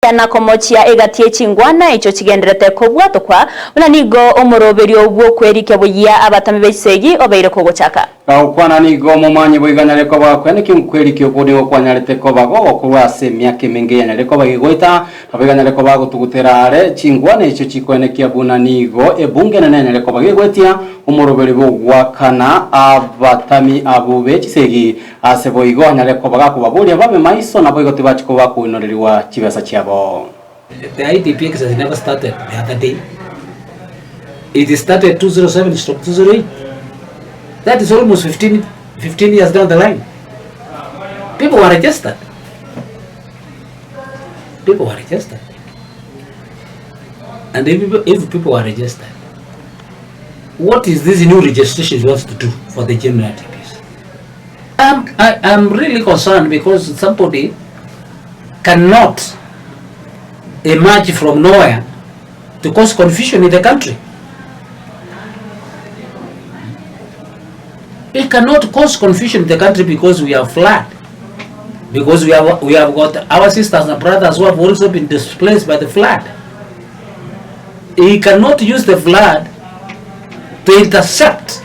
na komochia egatie chingwana icho chigenderete kobwatokwa una nigo omoroberi obwo kwerike boyia abatami beisegi obeire kogochaka kwana nigo momanyi boiganyare ko bakwene kimkwerike okuni okwanyarete ko bago okurase myake mengeyanyare ko bagigwita abiganyare ko bagutuguterare chingwana icho chikwenekia buna nigo ebunge nenanyare ko bagigwetia omoroberi bogwakana abatami abo bechisegi ase boigo anyare ko bagakubaburia babe maiso na boigo tibachiko bakuinoreriwa chibesa chiabo. The IDPs has never started the other day. It started 2007-2008. That is almost 15 years down the line. People were registered. And if people are registered, what is this new registration wants to do for the genuine IDPs? I'm really concerned because somebody cannot emerge from nowhere to cause confusion in the country. It cannot cause confusion in the country because we have flood. Because we have got our sisters and brothers who have also been displaced by the flood. He cannot use the flood to intercept